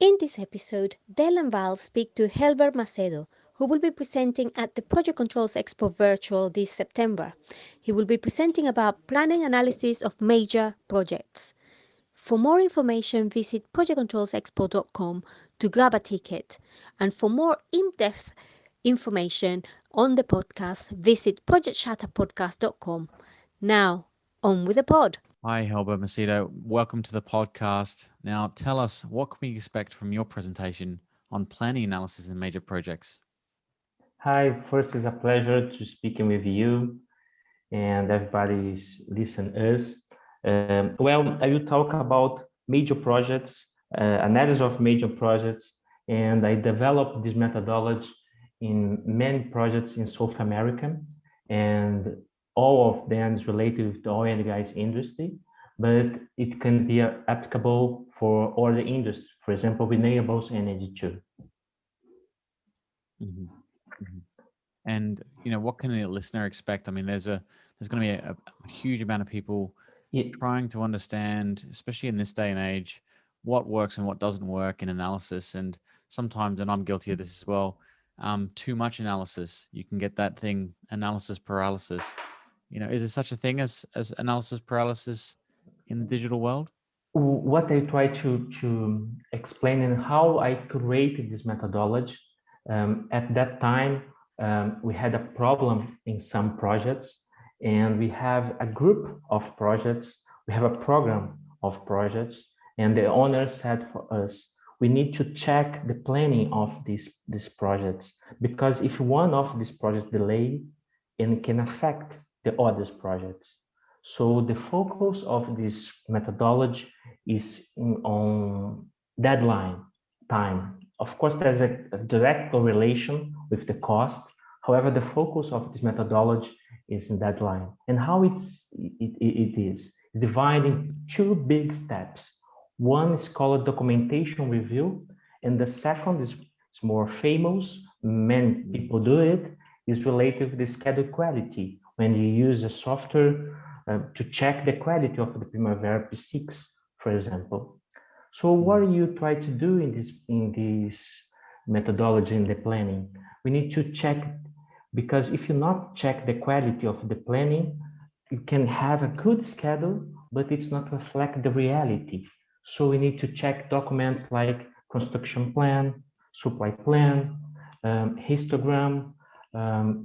In this episode, Del and Val speak to Helber Macedo, who will be presenting at the Project Controls Expo virtual this September. He will be presenting about planning analysis of major projects. For more information, visit projectcontrolsexpo.com to grab a ticket. And for more in-depth information on the podcast, visit projectshatterpodcast.com. Now, on with the pod. Hi, Helber Macedo. Welcome to the podcast. Now, tell us, what can we expect from your presentation on planning analysis in major projects? Hi, first it's a pleasure to speaking with you and everybody's listen us. Well, I will talk about major projects, analysis of major projects, and I developed this methodology in many projects in South America, and all of them is related with the oil and gas industry, but it can be applicable for other industries, for example, renewables energy too. Mm-hmm. Mm-hmm. And what can a listener expect? I mean, there's going to be a huge amount of people trying to understand, especially in this day and age, what works and what doesn't work in analysis. And sometimes, and I'm guilty of this as well, too much analysis. You can get that thing, analysis paralysis. Is there such a thing as analysis paralysis in the digital world? What I try to explain and how I created this methodology. At that time, we had a problem in some projects, and we have a group of projects. We have a program of projects, and the owner said for us, we need to check the planning of these projects, because if one of these projects delay, it can affect the other projects. So the focus of this methodology is on deadline time. Of course, there's a direct correlation with the cost. However, the focus of this methodology is in deadline. And how it is divided in two big steps. One is called documentation review, and the second is more famous. Many people do it. Is related to the schedule quality when you use a software to check the quality of the Primavera P6, for example. So what you try to do in this methodology in the planning? We need to check, because if you not check the quality of the planning, you can have a good schedule, but it's not reflect the reality. So we need to check documents like construction plan, supply plan, histogram,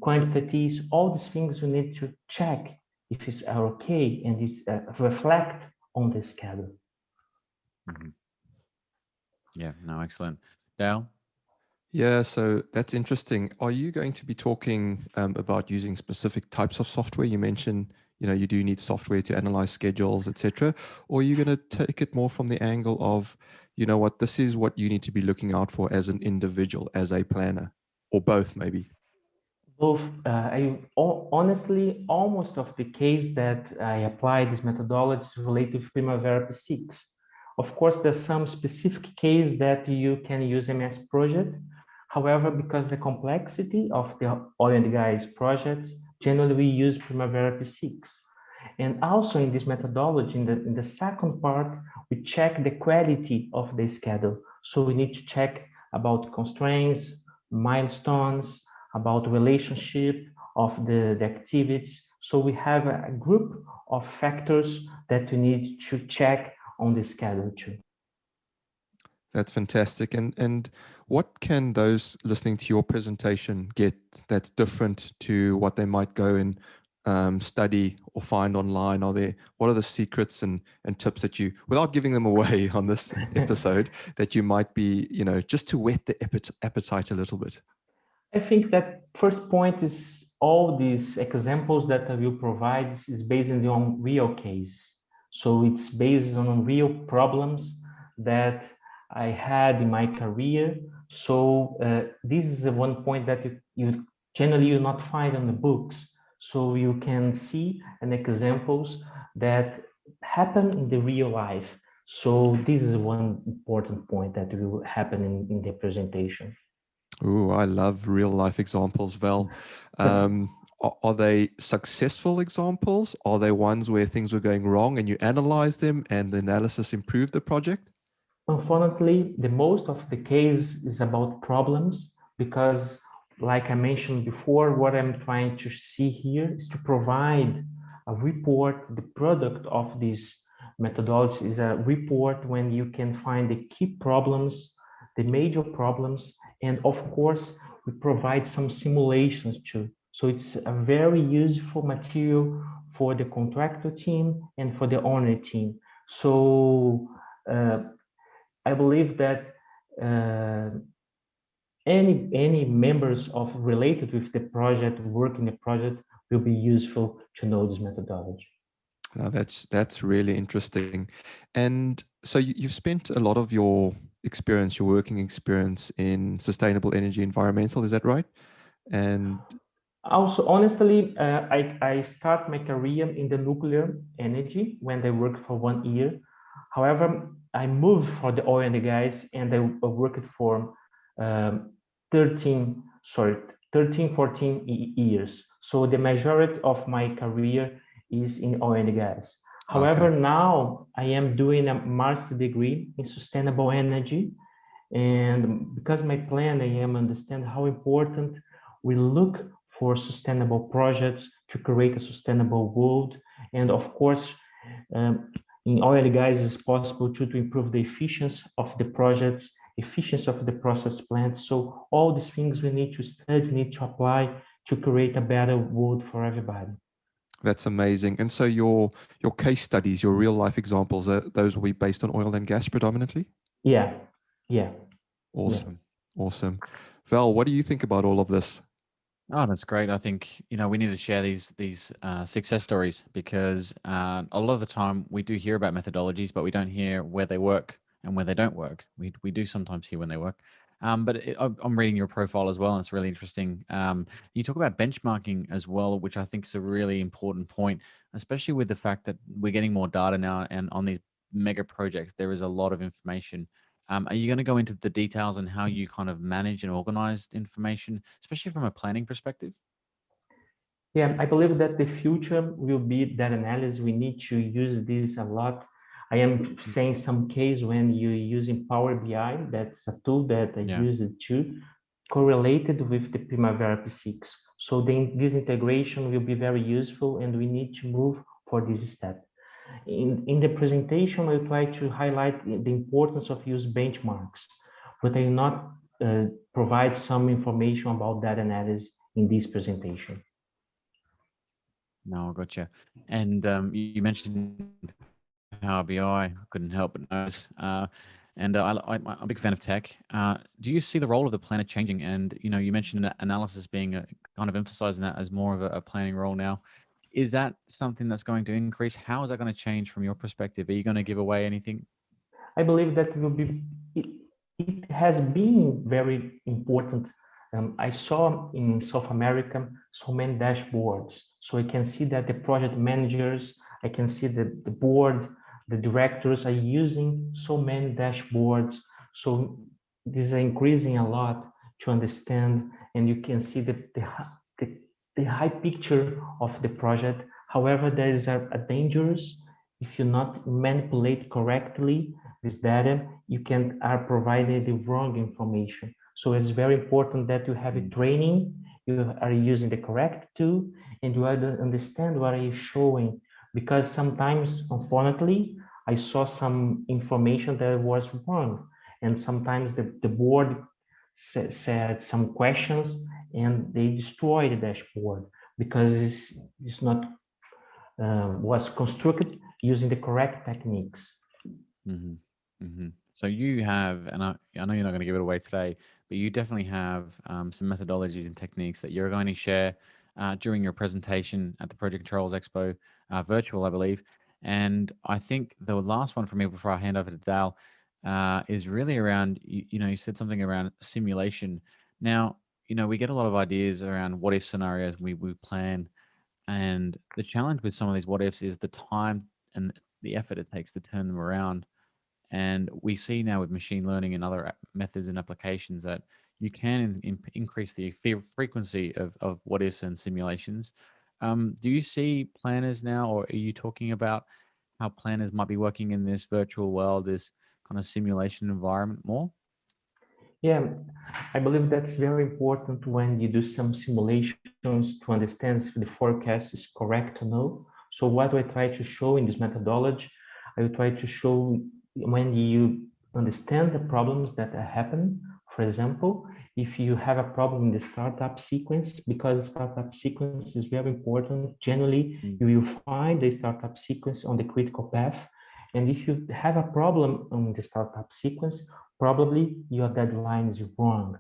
quantities, all these things you need to check if it's okay and it's reflect on the schedule. Mm-hmm. Yeah, no, excellent. Dale? Yeah, so that's interesting. Are you going to be talking about using specific types of software? You mentioned, you do need software to analyze schedules, etc. Or are you going to take it more from the angle of, this is what you need to be looking out for as an individual, as a planner, or both maybe? Both. Honestly, almost of the case that I apply this methodology is related to Primavera P6. Of course, there's some specific case that you can use MS Project. However, because the complexity of the oil and gas projects, generally we use Primavera P6. And also in this methodology, in the second part, we check the quality of the schedule. So we need to check about constraints, milestones, about relationship of the activities. So we have a group of factors that we need to check on the schedule too. That's fantastic. And what can those listening to your presentation get that's different to what they might go and study or find online? What are the secrets and tips that you, without giving them away on this episode, that you might be, just to whet the appetite a little bit? I think that first point is all these examples that I will provide is based on real case. So it's based on real problems that I had in my career. So this is one point that you generally you not find on the books. So you can see an examples that happen in the real life. So this is one important point that will happen in the presentation. Oh, I love real life examples, Val. Are they successful examples? Are they ones where things were going wrong and you analyze them and the analysis improved the project? Unfortunately, the most of the case is about problems because, like I mentioned before, what I'm trying to see here is to provide a report. The product of this methodology is a report when you can find the key problems, the major problems, and of course, we provide some simulations too. So it's a very useful material for the contractor team and for the owner team. So I believe that uh, any members of related with the project, work in the project, will be useful to know this methodology. Now that's really interesting. And so you've spent a lot of your experience, your working experience in sustainable energy environmental, is that right? And Also, honestly, I start my career in the nuclear energy when I worked for 1 year. However, I moved for the oil and the gas, and I worked for um, 13, sorry, 13, 14 years. So the majority of my career is in oil and gas. However, okay, now I am doing a master degree in sustainable energy, and because my plan, I am understand how important we look for sustainable projects to create a sustainable world. And of course, in oil and gas, it's possible to improve the efficiency of the projects, efficiency of the process plant. So all these things we need to study, we need to apply to create a better world for everybody. that's amazing. And so your case studies, your real life examples, those will be based on oil and gas predominantly? Yeah, yeah, yeah. Awesome. Awesome. Val, what do you think about all of this? Oh, that's great. I think, we need to share these success stories because a lot of the time we do hear about methodologies, but we don't hear where they work and where they don't work. We do sometimes hear when they work. But I'm reading your profile as well, and it's really interesting. You talk about benchmarking as well, which I think is a really important point, especially with the fact that we're getting more data now, and on these mega projects, there is a lot of information. Are you going to go into the details on how you kind of manage and organize information, especially from a planning perspective? Yeah, I believe that the future will be that analysis. We need to use this a lot. I am saying some case when you're using Power BI, that's a tool that I Yeah. use it too, correlated with the Primavera P6. So then this integration will be very useful, and we need to move for this step. In the presentation, I try to highlight the importance of use benchmarks, but I will not provide some information about that analysis in this presentation. No, gotcha. And you mentioned Power BI. Couldn't help but notice. And I'm a big fan of tech. Do you see the role of the planner changing? And you mentioned analysis being kind of emphasizing that as more of a planning role now. Is that something that's going to increase? How is that going to change from your perspective? Are you going to give away anything? I believe that will be it, it has been very important. I saw in South America so many dashboards, so I can see that the project managers, I can see that the board, the directors are using so many dashboards. So this is increasing a lot to understand, and you can see the, the high picture of the project. However, there is a dangerous if you not manipulate correctly this data, you can are provided the wrong information. So it's very important that you have a training, you are using the correct tool, and you understand what are you showing. Because sometimes, unfortunately, I saw some information that was wrong, and sometimes the board said some questions and they destroy the dashboard because it's not was constructed using the correct techniques. Hmm. Hmm. So you have, and I know you're not going to give it away today, but you definitely have some methodologies and techniques that you're going to share during your presentation at the Project Controls Expo, virtual, I believe. And I think the last one for me before I hand over to Dal is really around, you said something around simulation. Now, we get a lot of ideas around what if scenarios we plan. And the challenge with some of these what ifs is the time and the effort it takes to turn them around. And we see now with machine learning and other methods and applications that you can increase the frequency of what ifs and simulations. Do you see planners now, or are you talking about how planners might be working in this virtual world, this kind of simulation environment more? Yeah, I believe that's very important when you do some simulations to understand if the forecast is correct or no. So what I try to show in this methodology, I will try to show when you understand the problems that happen. For example, if you have a problem in the startup sequence, because startup sequence is very important, generally you will find the startup sequence on the critical path. And if you have a problem on the startup sequence, probably your deadline is wrong.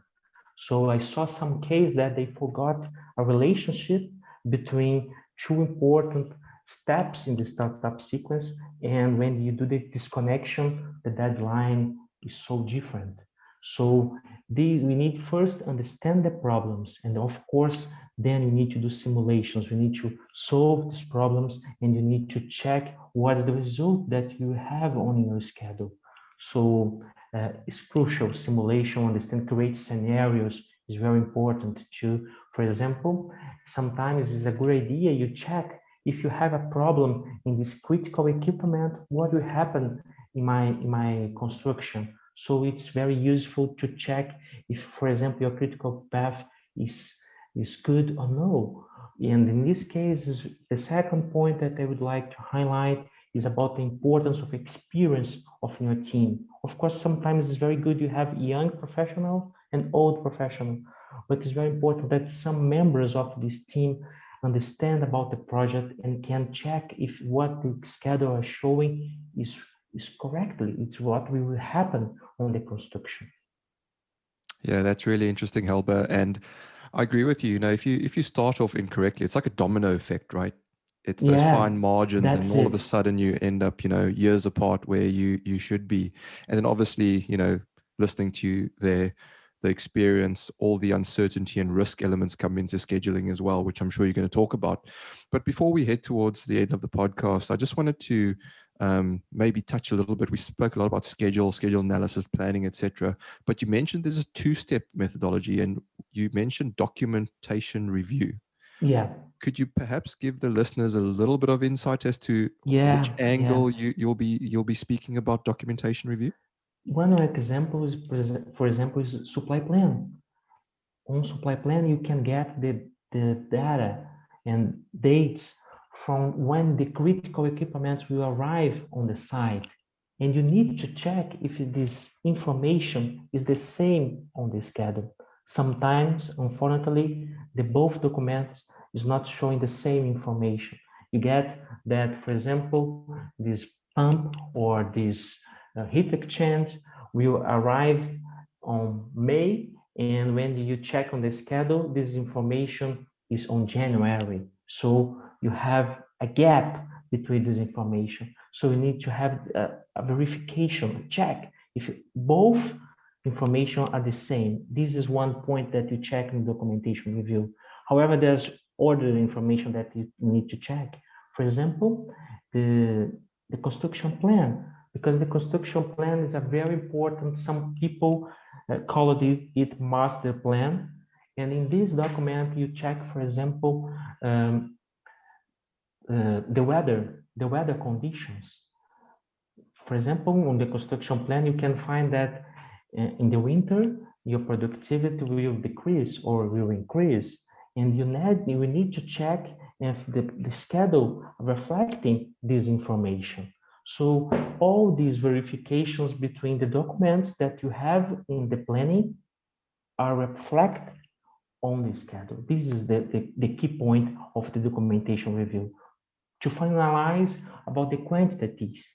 So I saw some case that they forgot a relationship between two important steps in the startup sequence. And when you do the disconnection, the deadline is so different. So we need first understand the problems. And of course, then you need to do simulations. You need to solve these problems and you need to check what is the result that you have on your schedule. So it's crucial. Simulation, understand, create scenarios is very important too. For example, sometimes it's a good idea you check if you have a problem in this critical equipment, what will happen in my construction. So it's very useful to check if, for example, your critical path is good or no. And in this case, the second point that I would like to highlight is about the importance of experience of your team. Of course, sometimes it's very good you have young professional and old professional, but it's very important that some members of this team understand about the project and can check if what the schedule is showing is correctly, it's what will happen on the construction. Yeah, that's really interesting, Helber. And I agree with you. You know, if you start off incorrectly, it's like a domino effect, right? It's those fine margins, and all of a sudden you end up, you know, years apart where you should be. And then obviously, you know, listening to you there, the experience, all the uncertainty and risk elements come into scheduling as well, which I'm sure you're going to talk about. But before we head towards the end of the podcast, I just wanted to maybe touch a little bit. We spoke a lot about schedule analysis, planning, etc. But you mentioned there's a two-step methodology, and you mentioned documentation review. Yeah. Could you perhaps give the listeners a little bit of insight as to which angle you'll be speaking about documentation review? One example is, for example, is supply plan. On supply plan, you can get the data and dates from when the critical equipment will arrive on the site. And you need to check if this information is the same on the schedule. Sometimes, unfortunately, the both documents is not showing the same information. You get that, for example, this pump or this heat exchange will arrive on May, and when you check on the schedule, this information is on January. So you have a gap between this information. So you need to have a verification, a check if both information are the same. This is one point that you check in documentation review. However, there's other information that you need to check. For example, the construction plan, because the construction plan is a very important, some people call it master plan. And in this document, you check, for example, the weather conditions. For example, on the construction plan, you can find that in the winter, your productivity will decrease or will increase. And you need to check if the schedule reflecting this information. So all these verifications between the documents that you have in the planning are reflected on the schedule. This is the key point of the documentation review. To finalize about the quantities,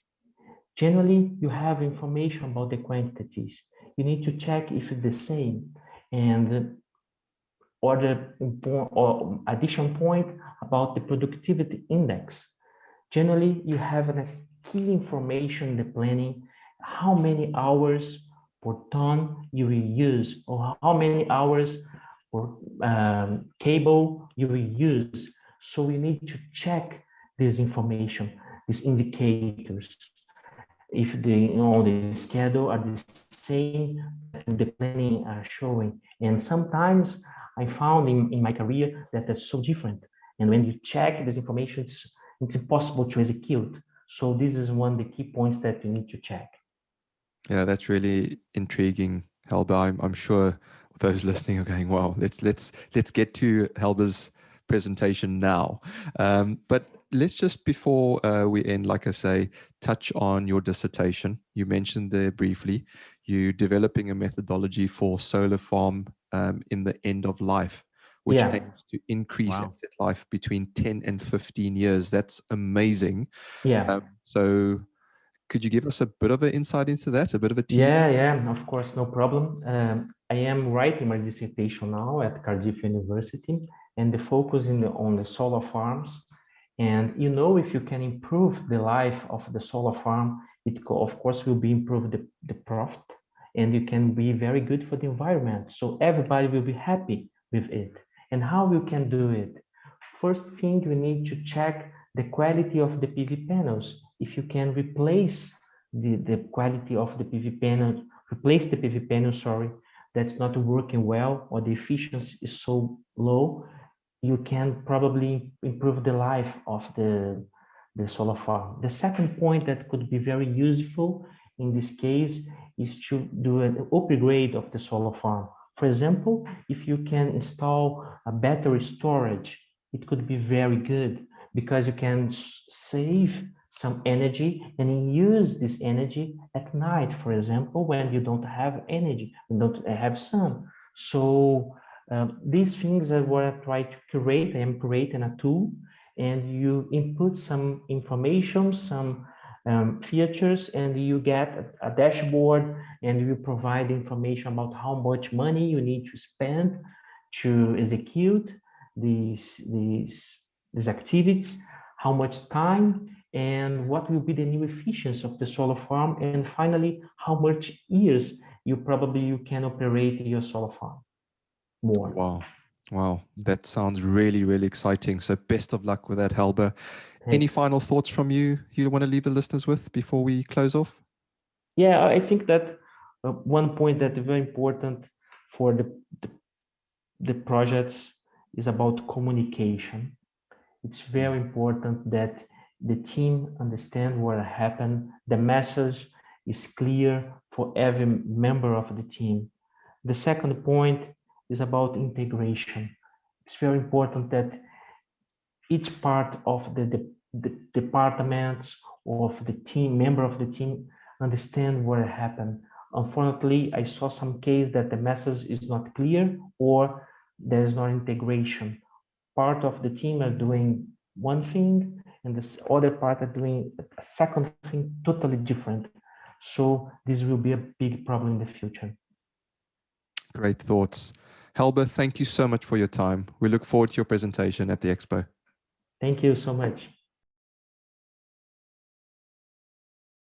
generally you have information about the quantities. You need to check if it's the same. And other or additional point about the productivity index. Generally, you have a key information in the planning, how many hours per ton you will use, or how many hours per cable you will use. So you need to check this information, these indicators, if the schedule are the same that the planning are showing. And sometimes I found in my career that that's so different. And when you check this information, it's impossible to execute. So this is one of the key points that you need to check. Yeah, that's really intriguing, Helber. I'm sure those listening are going, "Wow, let's get to Helber's presentation now." But let's just before we end, like I say, touch on your dissertation. You mentioned there briefly you developing a methodology for solar farm in the end of life, which Yeah, aims to increase Wow. asset life between 10 and 15 years. That's amazing. yeah. So could you give us a bit of an insight into that, a bit of a tease? Yeah, of course, no problem. I am writing my dissertation now at Cardiff University, and the focus on the solar farms. And if you can improve the life of the solar farm, of course will be improve the profit, and you can be very good for the environment. So everybody will be happy with it. And how you can do it? First thing, you need to check the quality of the PV panels. If you can replace the quality of the PV panel, replace the PV panel, sorry, that's not working well or the efficiency is so low, you can probably improve the life of the solar farm. The second point that could be very useful in this case is to do an upgrade of the solar farm. For example, if you can install a battery storage, it could be very good because you can save some energy and use this energy at night, for example, when you don't have energy, you don't have sun. So these things are what I try to create. I am creating a tool, and you input some information, some features, and you get a dashboard, and you provide information about how much money you need to spend to execute these activities, how much time, and what will be the new efficiency of the solar farm, and finally, how much years you can operate your solar farm more. Wow. Wow. That sounds really, really exciting. So best of luck with that, Helber. Any Thanks. final thoughts from you want to leave the listeners with before we close off? Yeah, I think that one point that is very important for the projects is about communication. It's very important that the team understand what happened. The message is clear for every member of the team. The second point is about integration. It's very important that each part of the departments of the team, member of the team, understand what happened. Unfortunately, I saw some case that the message is not clear or there is no integration. Part of the team are doing one thing and this other part are doing a second thing totally different. So this will be a big problem in the future. Great thoughts. Helber, thank you so much for your time. We look forward to your presentation at the Expo. Thank you so much.